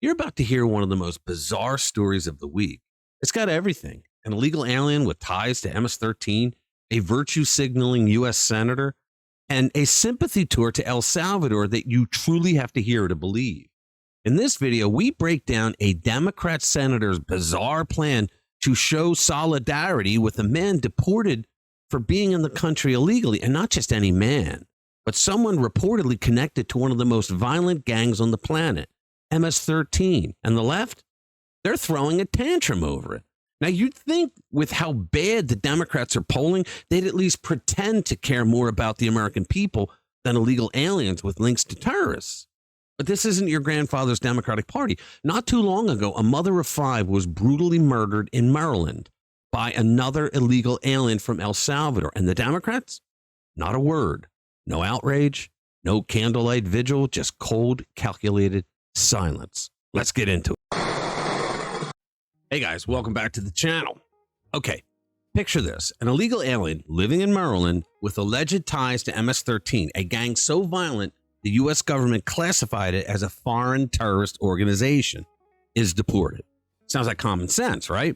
You're about to hear one of the most bizarre stories of the week. It's got everything: an illegal alien with ties to MS-13, a virtue signaling U.S. senator, and a sympathy tour to El Salvador that you truly have to hear to believe. In this video, we break down a Democrat senator's bizarre plan to show solidarity with a man deported for being in the country illegally, and not just any man, but someone reportedly connected to one of the most violent gangs on the planet, MS-13. And the left, they're throwing a tantrum over it. Now, you'd think with how bad the Democrats are polling, they'd at least pretend to care more about the American people than illegal aliens with links to terrorists. But this isn't your grandfather's Democratic Party. Not too long ago, a mother of 5 was brutally murdered in Maryland by another illegal alien from El Salvador. And the Democrats? Not a word. No outrage, no candlelight vigil, just cold, calculated silence. Let's get into it. Hey guys, welcome back to the channel. Okay, picture this: an illegal alien living in Maryland with alleged ties to MS-13, a gang so violent the U.S. government classified it as a foreign terrorist organization, is deported. Sounds like common sense, right?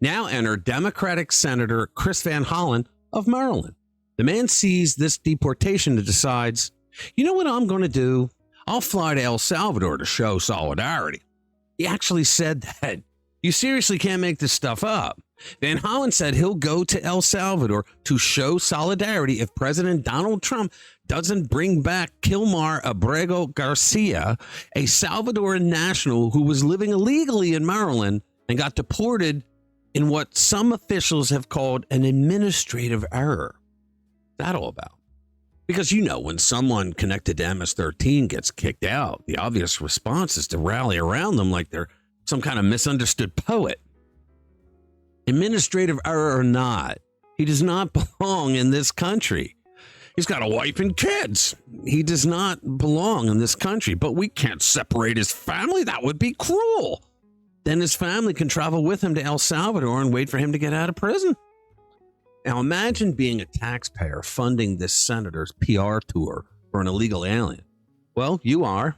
Now enter Democratic Senator Chris Van Hollen of Maryland. The man sees this deportation and decides, you know what I'm going to do? I'll fly to El Salvador to show solidarity. He actually said that. You seriously can't make this stuff up. Van Hollen said he'll go to El Salvador to show solidarity if President Donald Trump doesn't bring back Kilmar Abrego Garcia, a Salvadoran national who was living illegally in Maryland and got deported in what some officials have called an administrative error. What's that all about? Because, you know, when someone connected to MS-13 gets kicked out, the obvious response is to rally around them like they're some kind of misunderstood poet. Administrative error or not, he does not belong in this country. He's got a wife and kids. He does not belong in this country, but we can't separate his family. That would be cruel. Then his family can travel with him to El Salvador and wait for him to get out of prison. Now imagine being a taxpayer funding this senator's PR tour for an illegal alien. Well, you are.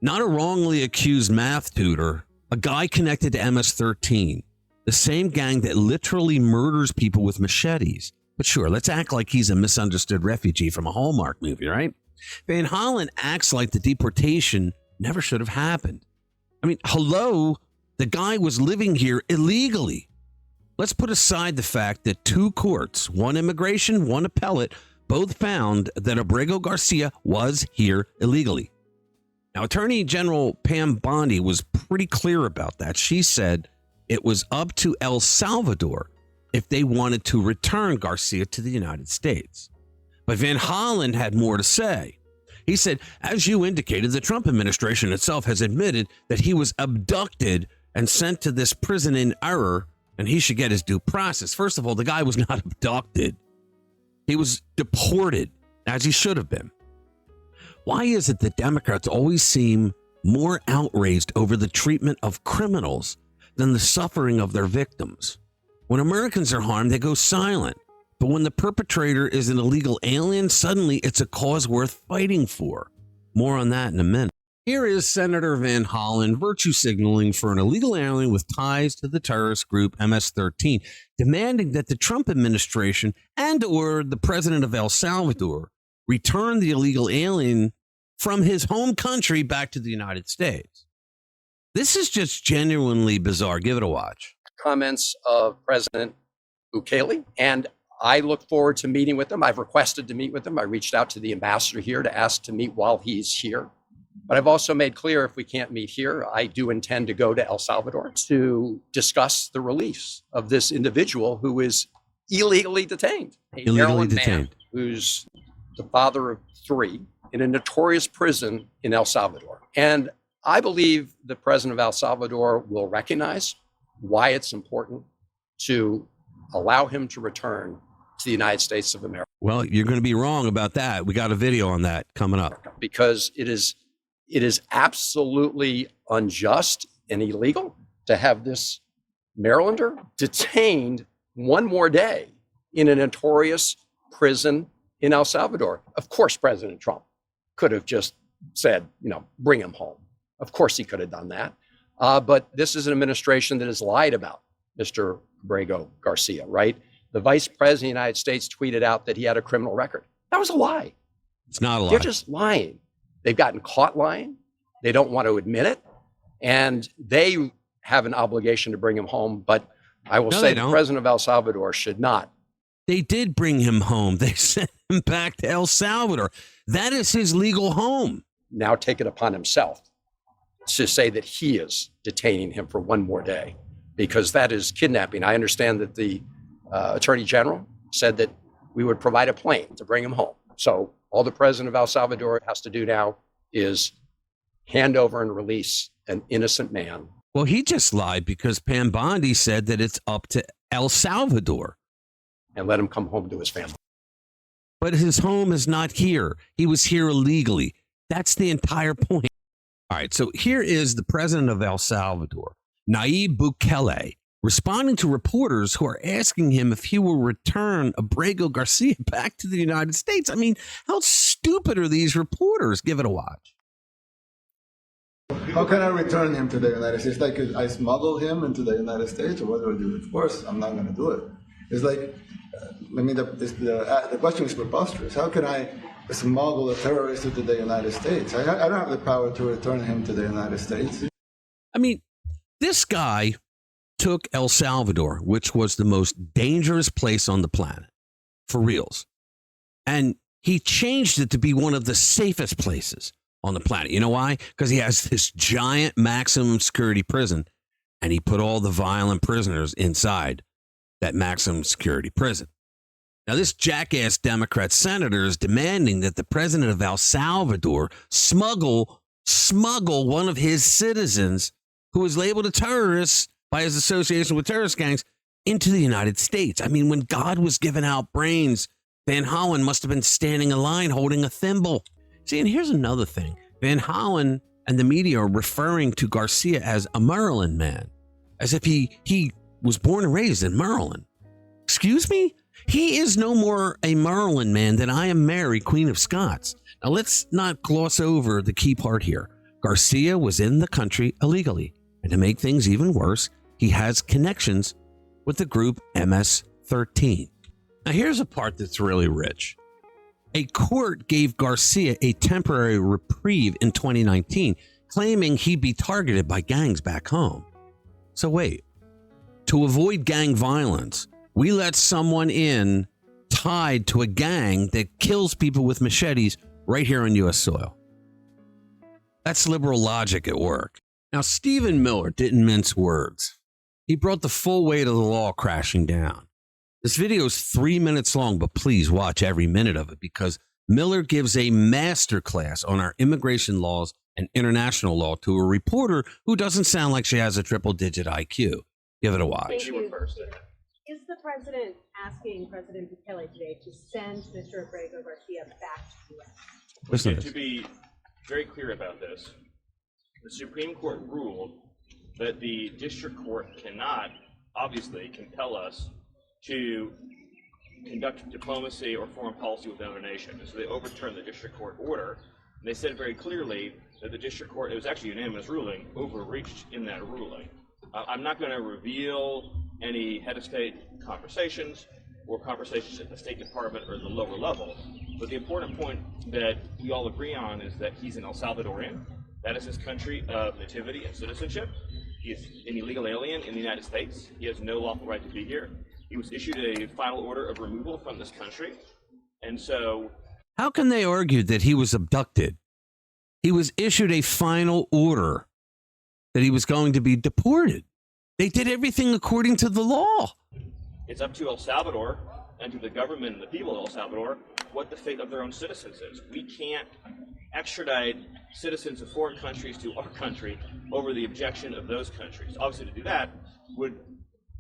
Not a wrongly accused math tutor, a guy connected to MS-13, the same gang that literally murders people with machetes. But sure, let's act like he's a misunderstood refugee from a Hallmark movie, right? Van Hollen acts like the deportation never should have happened. I mean, hello, the guy was living here illegally. Let's put aside the fact that 2 courts, one immigration, one appellate, both found that Abrego Garcia was here illegally. Now, Attorney General Pam Bondi was pretty clear about that. She said it was up to El Salvador if they wanted to return Garcia to the United States. But Van Hollen had more to say. He said, as you indicated, the Trump administration itself has admitted that he was abducted and sent to this prison in error, and he should get his due process. First of all, the guy was not abducted. He was deported, as he should have been. Why is it that Democrats always seem more outraged over the treatment of criminals than the suffering of their victims? When Americans are harmed, they go silent. But when the perpetrator is an illegal alien, suddenly it's a cause worth fighting for. More on that in a minute. Here is Senator Van Hollen virtue signaling for an illegal alien with ties to the terrorist group MS-13, demanding that the Trump administration and or the president of El Salvador return the illegal alien from his home country back to the United States. This is just genuinely bizarre. Give it a watch. Comments of President Bukele, and I look forward to meeting with him. I've requested to meet with him. I reached out to the ambassador here to ask to meet while he's here. But I've also made clear if we can't meet here, I do intend to go to El Salvador to discuss the release of this individual who is illegally detained. Illegally detained. Man who's the father of 3 in a notorious prison in El Salvador. And I believe the president of El Salvador will recognize why it's important to allow him to return to the United States of America. Well, you're going to be wrong about that. We got a video on that coming up. Because it is absolutely unjust and illegal to have this Marylander detained one more day in a notorious prison in El Salvador. Of course, President Trump could have just said, bring him home. Of course he could have done that. But this is an administration that has lied about Mr. Abrego Garcia, right? The vice president of the United States tweeted out that he had a criminal record. That was a lie. It's not a lie. They're just lying. They've gotten caught lying. They don't want to admit it. And they have an obligation to bring him home. But I will say the president of El Salvador should not. They did bring him home. They sent him back to El Salvador. That is his legal home. Now take it upon himself to say that he is detaining him for one more day, because that is kidnapping. I understand that the Attorney General said that we would provide a plane to bring him home. So all the president of El Salvador has to do now is hand over and release an innocent man. Well, he just lied because Pam Bondi said that it's up to El Salvador. And let him come home to his family. But his home is not here. He was here illegally. That's the entire point. All right, so here is the president of El Salvador, Nayib Bukele, responding to reporters who are asking him if he will return Abrego Garcia back to the United States. I mean, how stupid are these reporters? Give it a watch. How can I return him to the United States? Like, I smuggle him into the United States, or what do I do? Of course, I'm not going to do it. It's like, the question is preposterous. How can I smuggle a terrorist into the United States? I don't have the power to return him to the United States. I mean, this guy took El Salvador, which was the most dangerous place on the planet, for reals, and he changed it to be one of the safest places on the planet. You know why? Because he has this giant maximum security prison, and he put all the violent prisoners inside that maximum security prison. Now, this jackass Democrat senator is demanding that the president of El Salvador smuggle one of his citizens who was labeled a terrorist by his association with terrorist gangs into the United States. I mean, when God was giving out brains, Van Hollen must have been standing in line holding a thimble. See, and here's another thing. Van Hollen and the media are referring to Garcia as a Maryland man, as if he was born and raised in Maryland. Excuse me? He is no more a Maryland man than I am Mary, Queen of Scots. Now, let's not gloss over the key part here. Garcia was in the country illegally. And to make things even worse, he has connections with the group MS-13. Now, here's a part that's really rich. A court gave Garcia a temporary reprieve in 2019, claiming he'd be targeted by gangs back home. So wait, to avoid gang violence, we let someone in tied to a gang that kills people with machetes right here on U.S. soil. That's liberal logic at work. Now, Stephen Miller didn't mince words. He brought the full weight of the law crashing down. This video is 3 minutes long, but please watch every minute of it because Miller gives a masterclass on our immigration laws and international law to a reporter who doesn't sound like she has a triple-digit IQ. Give it a watch. Thank you. Is the president asking President Bukele today to send Mr. Abrego Garcia back to the U.S.? Listen to be very clear about this, the Supreme Court ruled that the district court cannot, obviously, compel us to conduct diplomacy or foreign policy with another nation. And so they overturned the district court order. And they said very clearly that the district court, it was actually a unanimous ruling, overreached in that ruling. I'm not going to reveal any head of state conversations or conversations at the State Department or the lower level. But the important point that we all agree on is that he's an El Salvadorian. That is his country of nativity and citizenship. He is an illegal alien in the United States. He has no lawful right to be here. He was issued a final order of removal from this country. And so... How can they argue that he was abducted? He was issued a final order that he was going to be deported. They did everything according to the law. It's up to El Salvador and to the government and the people of El Salvador what the fate of their own citizens is. We can't extradite citizens of foreign countries to our country over the objection of those countries. Obviously, to do that would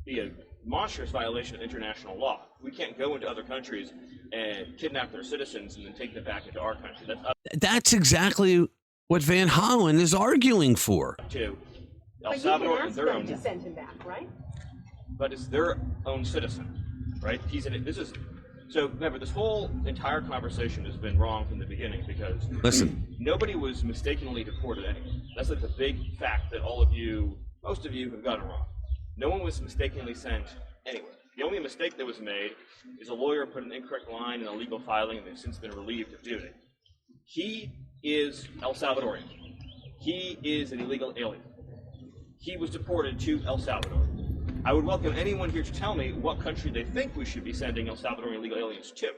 be a monstrous violation of international law. We can't go into other countries and kidnap their citizens and then take them back into our country. That's exactly what Van Hollen is arguing for. To El Salvador and their own. To send him back, right? But it's their own citizen, right? This is So remember, this whole entire conversation has been wrong from the beginning because nobody was mistakenly deported anyway. That's like the big fact that all of you, most of you, have gotten wrong. No one was mistakenly sent anywhere. The only mistake that was made is a lawyer put an incorrect line in a legal filing and they've since been relieved of duty. He is El Salvadorian. He is an illegal alien. He was deported to El Salvador. I would welcome anyone here to tell me what country they think we should be sending El Salvadorian illegal aliens to.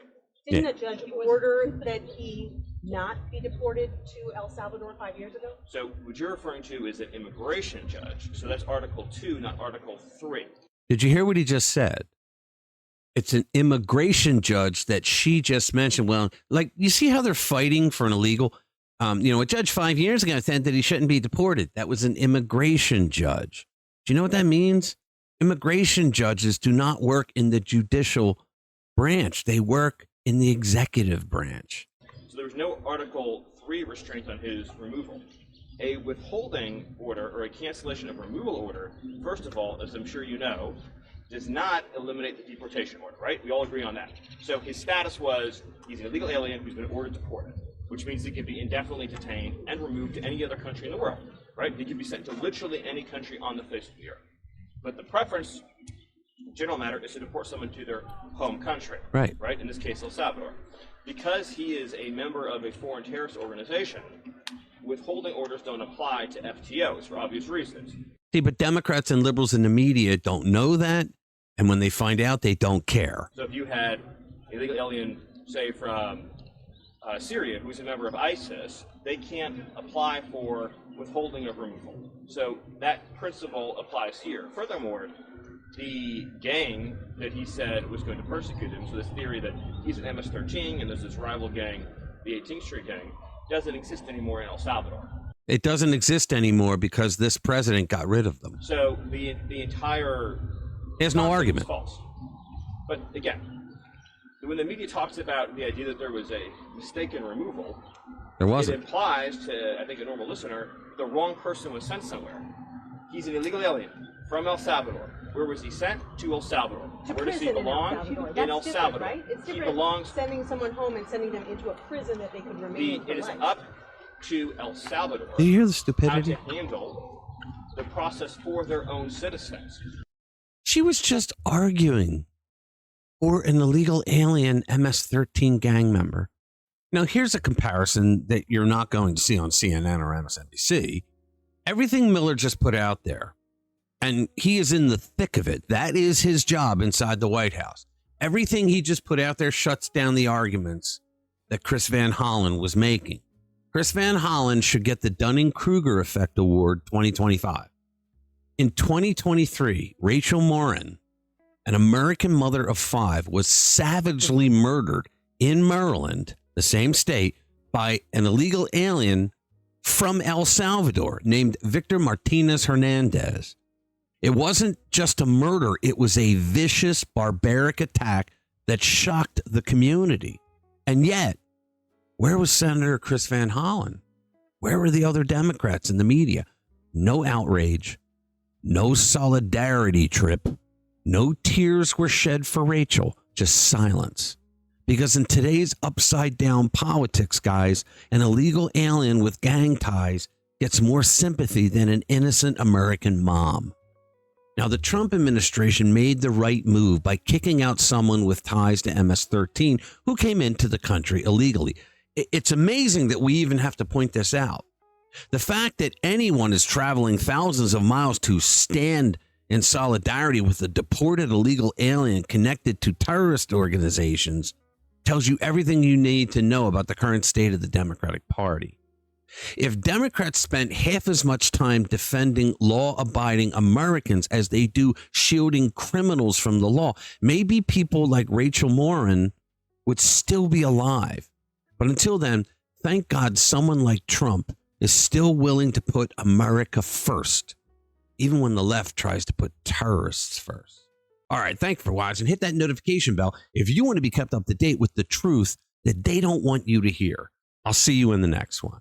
Didn't a judge order that he not be deported to El Salvador 5 years ago? So what you're referring to is an immigration judge. So that's Article 2, not Article 3. Did you hear what he just said? It's an immigration judge that she just mentioned. Well, like, you see how they're fighting for an illegal? A judge 5 years ago said that he shouldn't be deported. That was an immigration judge. Do you know what that means? Immigration judges do not work in the judicial branch. They work in the executive branch. So there was no Article 3 restraint on his removal. A withholding order or a cancellation of removal order, first of all, as I'm sure you know, does not eliminate the deportation order, right? We all agree on that. So his status was he's an illegal alien who's been ordered deported, which means he can be indefinitely detained and removed to any other country in the world, right? He can be sent to literally any country on the face of the earth. But the preference, general matter, is to deport someone to their home country, right? In this case, El Salvador. Because he is a member of a foreign terrorist organization, withholding orders don't apply to FTOs for obvious reasons. See, but Democrats and liberals in the media don't know that, and when they find out, they don't care. So if you had a illegal alien, say from Syria, who's a member of ISIS, they can't apply for withholding of removal. So that principle applies here. Furthermore, the gang that he said was going to persecute him, so this theory that he's an MS-13 and there's this rival gang, the 18th Street gang, doesn't exist anymore in El Salvador. It doesn't exist anymore because this president got rid of them. So the entire There's no argument. is false. But again, when the media talks about the idea that there was a mistaken removal, there wasn't. It implies to, I think, a normal listener, the wrong person was sent somewhere. He's an illegal alien from El Salvador. Where was he sent? To El Salvador. Where does he belong? In El Salvador. Right? It's different he belongs sending someone home and sending them into a prison that they could remain in for It is life. up to El Salvador Do you hear the how stupidity? to handle the process for their own citizens. She was just arguing for an illegal alien MS-13 gang member. Now, here's a comparison that you're not going to see on CNN or MSNBC. Everything Miller just put out there, and he is in the thick of it. That is his job inside the White House. Everything he just put out there shuts down the arguments that Chris Van Hollen was making. Chris Van Hollen should get the Dunning-Kruger Effect Award 2025. In 2023, Rachel Morin, an American mother of 5, was savagely murdered in Maryland, the same state, by an illegal alien from El Salvador named Victor Martinez Hernandez. It wasn't just a murder. It was a vicious, barbaric attack that shocked the community. And yet, where was Senator Chris Van Hollen? Where were the other Democrats in the media? No outrage, no solidarity trip, no tears were shed for Rachel, just silence. Because in today's upside down politics, guys, an illegal alien with gang ties gets more sympathy than an innocent American mom. Now, the Trump administration made the right move by kicking out someone with ties to MS-13 who came into the country illegally. It's amazing that we even have to point this out. The fact that anyone is traveling thousands of miles to stand in solidarity with a deported illegal alien connected to terrorist organizations tells you everything you need to know about the current state of the Democratic Party. If Democrats spent half as much time defending law-abiding Americans as they do shielding criminals from the law, maybe people like Rachel Morin would still be alive. But until then, thank God someone like Trump is still willing to put America first, even when the left tries to put terrorists first. All right, thanks for watching. Hit that notification bell if you want to be kept up to date with the truth that they don't want you to hear. I'll see you in the next one.